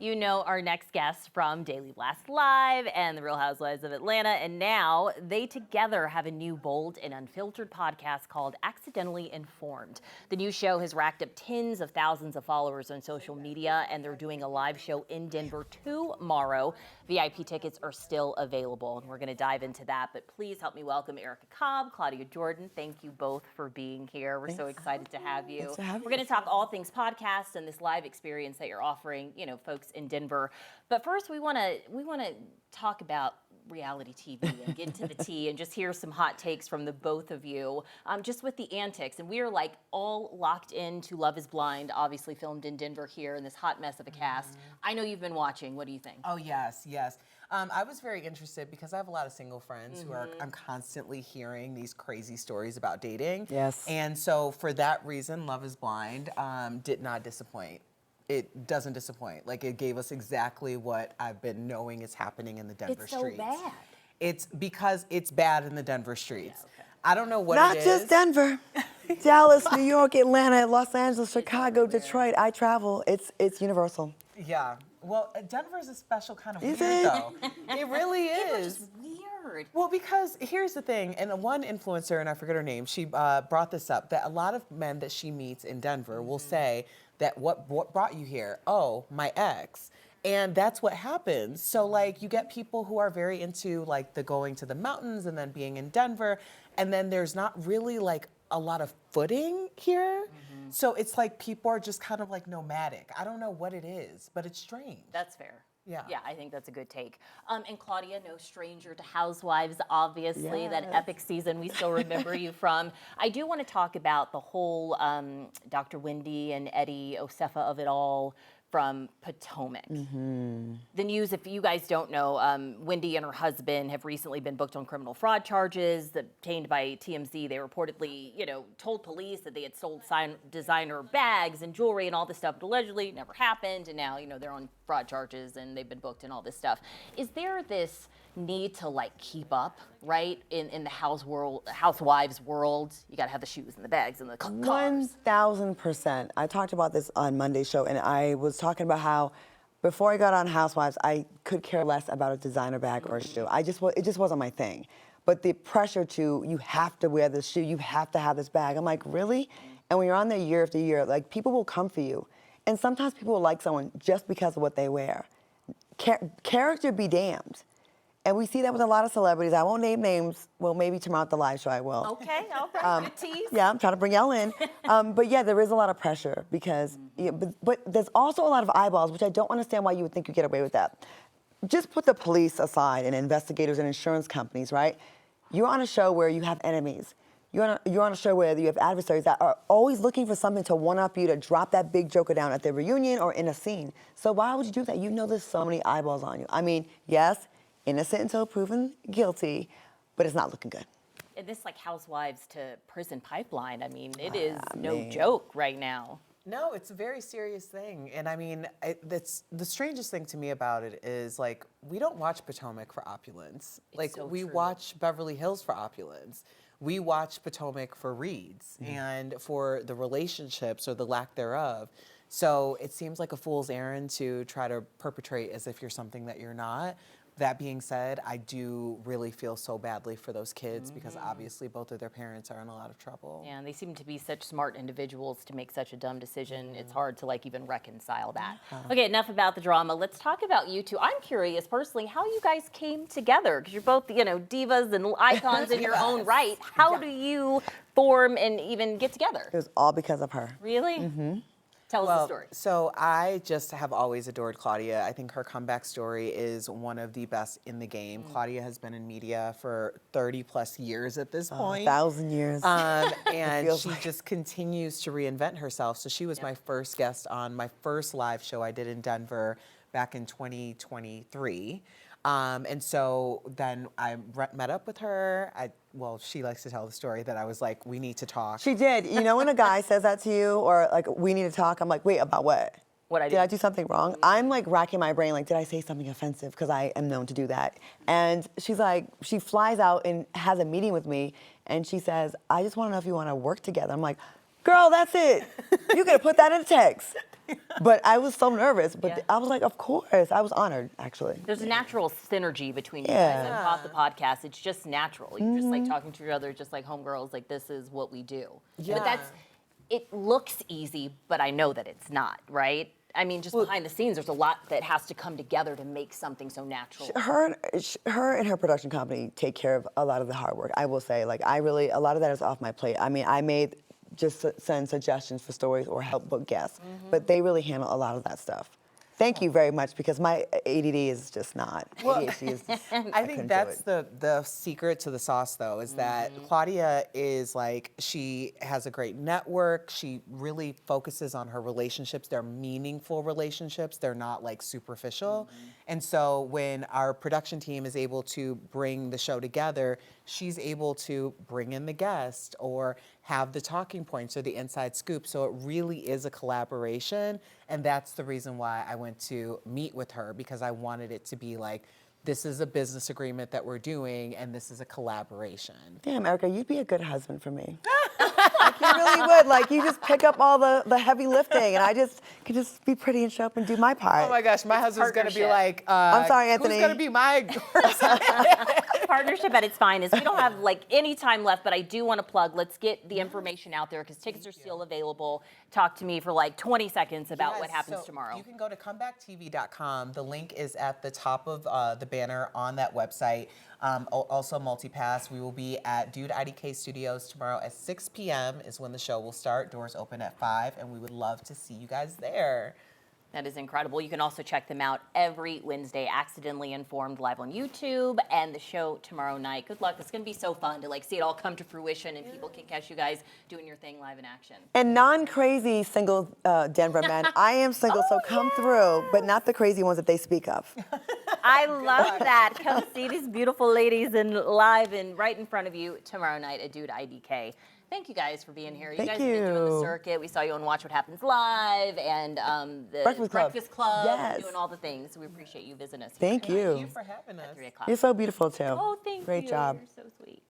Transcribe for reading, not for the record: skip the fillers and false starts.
You know our next guests from Daily Blast Live and The Real Housewives of Atlanta, and now they together have a new bold and unfiltered podcast called Accidentally Informed. The new show has racked up tens of thousands of followers on social media, and they're doing a live show in Denver tomorrow. VIP tickets are still available, and we're going to dive into that. But please help me welcome Erica Cobb, Claudia Jordan. Thank you both for being here. We're so excited to have you. We're going to talk all things podcast and this live experience that you're offering, you know, folks in Denver. But first, we want to talk about reality TV and get into the tea and just hear some hot takes from the both of you, just with the antics. And we are like all locked into Love is Blind, obviously filmed in Denver here in this hot mess of a cast. I know you've been watching. What do you think? Oh, yes. I was very interested because I have a lot of single friends who I'm constantly hearing these crazy stories about dating. Yes. And so for that reason, Love is Blind did not disappoint. It doesn't disappoint. Like, it gave us exactly what I've been knowing is happening in the Denver streets. It's so bad. It's because it's bad in the Denver streets. Yeah, okay. I don't know what Not it is. just Denver. Dallas, New York, Atlanta, Los Angeles, Chicago, Detroit. I travel. It's universal. Yeah. Well, Denver is a special kind of Is weird, it? though. It really is. It's weird. Well, because here's the thing, and one influencer, and I forget her name, she brought this up, that a lot of men that she meets in Denver will say that what brought you here? Oh, my ex. And that's what happens. So, like, you get people who are very into, like, the going to the mountains and then being in Denver, and then there's not really, like, a lot of footing here. So it's like people are just kind of, like, nomadic. I don't know what it is, but it's strange. That's fair. Yeah. Yeah, I think that's a good take. And Claudia, no stranger to Housewives, obviously, that Yes. epic season we still remember you from. I do want to talk about the whole Dr. Wendy and Eddie Osefa of it all from Potomac. The news, if you guys don't know, Wendy and her husband have recently been booked on criminal fraud charges obtained by TMZ. They reportedly, told police that they had sold designer bags and jewelry and all this stuff, but allegedly never happened. And now, they're on fraud charges and they've been booked and all this stuff. Is there this need to like keep up, right? In the housewives world, you got to have the shoes and the bags and the cars. 1,000%. I talked about this on Monday's show, and I was talking about how before I got on Housewives, I could care less about a designer bag or a shoe. It just wasn't my thing. But the pressure to, you have to wear this shoe, you have to have this bag. I'm like, really? And when you're on there year after year, like, people will come for you. And sometimes people will like someone just because of what they wear. Character be damned. And we see that with a lot of celebrities. I won't name names. Well, maybe tomorrow at the live show I will. Okay, all right, tease. Yeah, I'm trying to bring y'all in. But yeah, there is a lot of pressure because, but there's also a lot of eyeballs, which I don't understand why you would think you get away with that. Just put the police aside and investigators and insurance companies, right? You're on a show where you have enemies. You're on a show where you have adversaries that are always looking for something to one-up you, to drop that big joker down at their reunion or in a scene. So why would you do that? You know there's so many eyeballs on you. I mean, yes, innocent until proven guilty, but it's not looking good. And this like housewives to prison pipeline, I mean, it is no joke right now. No, it's a very serious thing. And I mean, that's the strangest thing to me about it is, like, we don't watch Potomac for opulence. Like, so we true. watch Beverly Hills for opulence. We watch Potomac for reads and for the relationships or the lack thereof. So it seems like a fool's errand to try to perpetrate as if you're something that you're not. That being said, I do really feel so badly for those kids because obviously both of their parents are in a lot of trouble. Yeah, and they seem to be such smart individuals to make such a dumb decision. It's hard to like even reconcile that. Okay, enough about the drama. Let's talk about you two. I'm curious personally how you guys came together because you're both, divas and icons in your own right. How do you form and even get together? It was all because of her. Really? Tell us the story. So I just have always adored Claudia. I think her comeback story is one of the best in the game. Claudia has been in media for 30 plus years at this point. 1,000 years. And she just continues to reinvent herself. So she was my first guest on my first live show I did in Denver back in 2023. And so then I met up with her. She likes to tell the story that I was like, we need to talk. She did. You know when a guy says that to you or like, we need to talk, I'm like, wait, about what? What I did I do something wrong? I'm like racking my brain, like, did I say something offensive? Because I am known to do that. And she's like, she flies out and has a meeting with me and she says, I just want to know if you want to work together. I'm like, girl, that's it. You could have put that in a text. But I was so nervous. But Yeah. I was like, of course. I was honored, actually. There's a natural synergy between you Yeah. guys. I've caught the podcast. It's just natural. You're just like talking to each other, just like homegirls. Like, this is what we do. Yeah. But it looks easy, but I know that it's not, right? I mean, just behind the scenes, there's a lot that has to come together to make something so natural. Her and her production company take care of a lot of the hard work. I will say, like, a lot of that is off my plate. I mean, I may just send suggestions for stories or help book guests, but they really handle a lot of that stuff. Thank you very much, because my ADD is just not. ADHD is just, I think couldn't do that's it. the secret to the sauce, though, is that Claudia is like, she has a great network. She really focuses on her relationships. They're meaningful relationships. They're not like superficial. And so when our production team is able to bring the show together, she's able to bring in the guest or have the talking points or the inside scoop. So it really is a collaboration. And that's the reason why I went to meet with her, because I wanted it to be like, this is a business agreement that we're doing, and this is a collaboration. Damn, Erica, you'd be a good husband for me. Like, you really would. Like, you just pick up all the heavy lifting, and I just could just be pretty and show up and do my part. Oh my gosh, my husband's gonna be partnership. like, I'm sorry, Anthony. who's gonna be my Partnership at its finest. We don't have like any time left, but I do want to plug. Let's get the information out there because tickets are still available. Talk to me for like 20 seconds about what Yes, happens so tomorrow. You can go to comebacktv.com. The link is at the top of the banner on that website. Also, multipass. We will be at Dude IDK Studios tomorrow at 6 p.m. is when the show will start. Doors open at 5, and we would love to see you guys there. That is incredible. You can also check them out every Wednesday, Accidentally Informed, live on YouTube, and the show tomorrow night. Good luck. It's going to be so fun to like see it all come to fruition, and people can catch you guys doing your thing live in action. And non-crazy single Denver men. I am single, so come through, but not the crazy ones that they speak of. I love that. Come see these beautiful ladies in live and right in front of you tomorrow night at Dude IDK. Thank you guys for being here. You Thank guys have been doing the you. circuit. We saw you on Watch What Happens Live and the Breakfast Club. Yes. doing all the things. We appreciate you visiting us. Thank here you. Thank you for having us. at 3 o'clock. You're so beautiful, too. Oh, thank you. Great job. You're so sweet.